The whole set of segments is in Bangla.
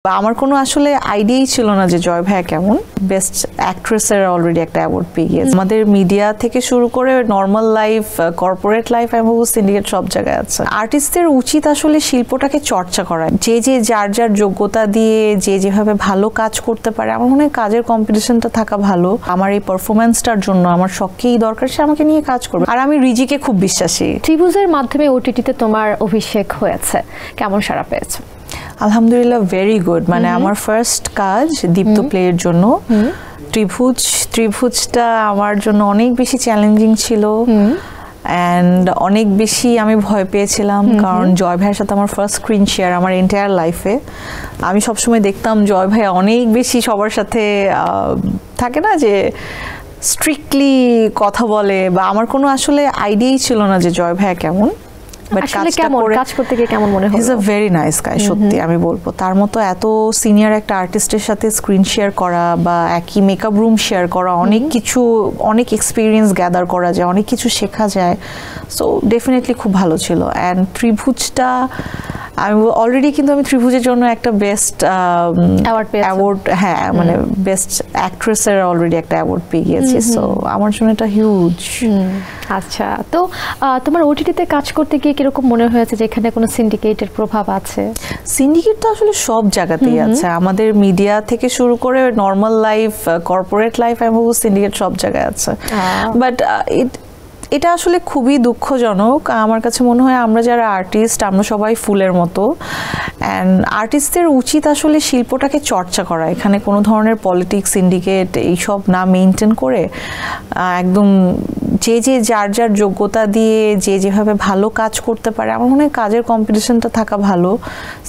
আমার কোনো আসলে আইডিয়াই ছিল না যে জয় ভাইয়া কেমন বেস্ট অ্যাক্ট্রেসের অলরেডি একটা অ্যাওয়ার্ড পেয়ে গিয়েছে। আমাদের মিডিয়া থেকে শুরু করে নর্মাল লাইফ, কর্পোরেট লাইফ, আমি বলবো সিন্ডিকেট সব জায়গায় আছে। আর্টিস্টদের উচিত আসলে শিল্পটাকে চর্চা করা, যে যার যার যোগ্যতা দিয়ে যে যেভাবে ভালো কাজ করতে পারে। আমার মনে হয় কাজের কম্পিটিশনটা থাকা ভালো। আমার এই পারফরমেন্সটার জন্য আমার শখকেই দরকার, সে আমাকে নিয়ে কাজ করবে। আর আমি রিজিকে খুব বিশ্বাসী। ত্রিভুজের মাধ্যমে ওটিটিতে তোমার অভিষেক হয়েছে, কেমন সাড়া পেয়েছো? আলহামদুলিল্লাহ ভেরি গুড। মানে আমার ফার্স্ট কাজ দীপ্ত প্লের জন্য ত্রিভুজটা আমার জন্য অনেক বেশি চ্যালেঞ্জিং ছিল অ্যান্ড অনেক বেশি আমি ভয় পেয়েছিলাম, কারণ জয় ভাইয়ের সাথে আমার ফার্স্ট স্ক্রিন শেয়ার আমার এন্টায়ার লাইফে। আমি সবসময় দেখতাম জয় ভাইয়া অনেক বেশি সবার সাথে থাকে না যে স্ট্রিক্টলি কথা বলে, বা আমার কোনো আসলে আইডিয়াই ছিল না যে জয় ভাইয়া কেমন। কাজ করতে গিয়ে কেমন মনে হলো? He is a very nice guy, সত্যি আমি বলবো। তার মতো এত সিনিয়র একটা আর্টিস্টের সাথে স্ক্রিন শেয়ার করা বা একই মেকআপ রুম শেয়ার করা, অনেক কিছু, অনেক এক্সপিরিয়েন্স গ্যাদার করা যায়, অনেক কিছু শেখা যায়। সো ডেফিনেটলি খুব ভালো ছিল। অ্যান্ড ত্রিভুজটা আমি অলরেডি কিন্তু আমি ত্রিভুজের জন্য একটা বেস্ট অ্যাওয়ার্ড, হ্যাঁ মানে বেস্ট অ্যাক্ট্রেসের অলরেডি একটা অ্যাওয়ার্ড পেয়ে গিয়েছি। সো আমার জন্য এটা হিউজ। আচ্ছা, তো তোমার ওটিটিতে কাজ করতে গিয়ে কিরকম মনে হয়েছে যে এখানে কোনো সিন্ডিকেটের প্রভাব আছে? সিন্ডিকেট তো আসলে সব জায়গাতেই আছে। আমাদের মিডিয়া থেকে শুরু করে নর্মাল লাইফ, কর্পোরেট লাইফ, আমি বলবো সিন্ডিকেট সব জায়গায় আছে। বাট এটা আসলে খুবই দুঃখজনক। আমার কাছে মনে হয় আমরা যারা আর্টিস্ট, আমরা সবাই ফুলের মতো, অ্যান্ড আর্টিস্টদের উচিত আসলে শিল্পটাকে চর্চা করা। এখানে কোনো ধরনের পলিটিক্স, সিন্ডিকেট এইসব না মেনটেন করে একদম যে যার যার যোগ্যতা দিয়ে যে যেভাবে ভালো কাজ করতে পারে। আমার মনে হয় কাজের কম্পিটিশনটা থাকা ভালো,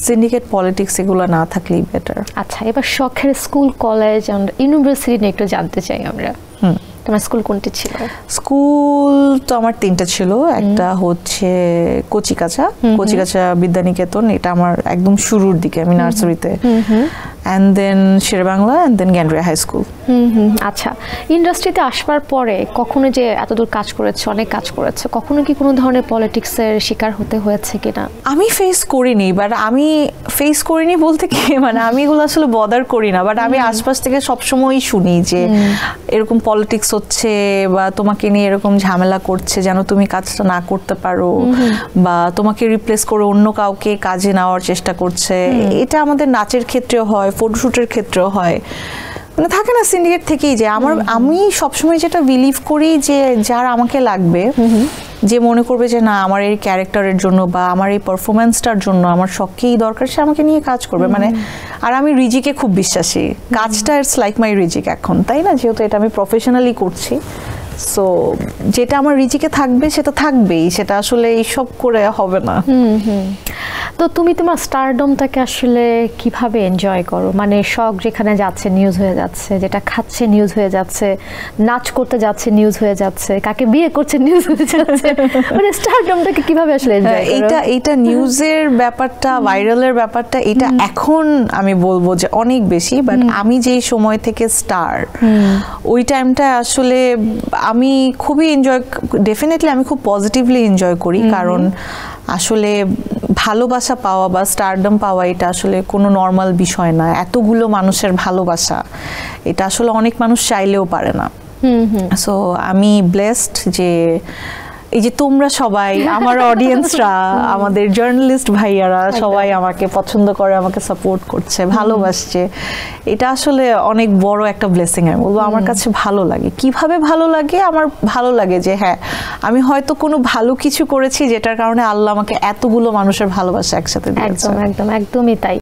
সিন্ডিকেট, পলিটিক্স এগুলো না থাকলেই বেটার। আচ্ছা, এবার শখের স্কুল, কলেজ অ্যান্ড ইউনিভার্সিটি নিয়ে একটু জানতে চাই আমরা। তোমার স্কুল কোনটি ছিল? স্কুল তো আমার 3টা ছিল। একটা হচ্ছে কচিকাঁচা বিদ্যানিকেতন, এটা আমার একদম শুরুর দিকে, আমি নার্সারিতে। And then Sherebangla, and then Gandaria high school. আচ্ছা, ইন্ডাস্ট্রিতে আসবার পরে কখনো যে এতদূর কাজ করেছে, অনেক কাজ করেছে, কখনো কি কোনো ধরনের পলিটিক্সের শিকার হতে হয়েছে কিনা? আমি ফেস করিনি, বাট আমি ফেস করিনি বলতে কি, মানে আমি এগুলো আসলে বদার করি না। বাট আমি আশপাশ থেকে সবসময়ই শুনি যে এরকম পলিটিক্স হচ্ছে, বা তোমাকে নিয়ে এরকম ঝামেলা করছে যেন তুমি কাজটা না করতে পারো, বা তোমাকে রিপ্লেস করে অন্য কাউকে কাজে নেওয়ার চেষ্টা করছে। এটা আমাদের নাচের ক্ষেত্রেও হয়, ফটোশুটের ক্ষেত্রেও হয়। মানে থাকে না সিন্ডিকেট থেকেই যে আমি সবসময় যেটা বিলিভ করি যে যার আমাকে লাগবে, যে মনে করবে যে না আমার এই ক্যারেক্টারের জন্য বা আমার এই পারফরমেন্সটার জন্য আমার শখকেই দরকার, সে আমাকে নিয়ে কাজ করবে। মানে আর আমি রিজিকে খুব বিশ্বাসী। কাজটা ইটস লাইক মাই রিজিক এখন, তাই না? যেহেতু এটা আমি প্রফেশনালি করছি, সো যেটা আমার রিজিকে থাকবে সেটা থাকবেই, সেটা আসলে এইসব করে হবে না। তো তুমি তোমার স্টারডমটাকে আসলে কিভাবে এনজয় করো? মানে শখ যেখানে যাচ্ছে নিউজ হয়ে যাচ্ছে, যেটা খাচ্ছে নিউজ হয়ে যাচ্ছে, নাচ করতে যাচ্ছে নিউজ হয়ে যাচ্ছে, কাকে বিয়ে করছে নিউজ হয়ে যাচ্ছে, মানে স্টারডমটাকে কিভাবে আসলে এনজয় করো? এটা নিউজের ব্যাপারটা, ভাইরালের ব্যাপারটা, এটা এখন আমি বলবো যে অনেক বেশি। বাট আমি যেই সময় থেকে স্টার, ওই টাইমটা আসলে আমি খুবই এনজয়, ডেফিনেটলি আমি খুব পজিটিভলি এনজয় করি। কারণ আসলে ভালোবাসা পাওয়া বা স্টারডম পাওয়া, এটা আসলে কোনো নর্মাল বিষয় না। এতগুলো মানুষের ভালোবাসা, এটা আসলে অনেক মানুষ চাইলেও পারে না। সো আমি ব্লেসড যে এই যে তোমরা সবাই, আমার অডিয়েন্সরা, আমাদের জার্নালিস্ট ভাইয়ারা সবাই আমাকে পছন্দ করে, আমাকে সাপোর্ট করছে, ভালোবাসছে। এটা আসলে অনেক বড় একটা ব্লেসিং আমি বলবো। আমার কাছে ভালো লাগে। কিভাবে ভালো লাগে? আমার ভালো লাগে যে হ্যাঁ, আমি হয়তো কোনো ভালো কিছু করেছি যেটার কারণে আল্লাহ আমাকে এতগুলো মানুষের ভালোবাসা একসাথে দিয়েছে। একদমই তাই।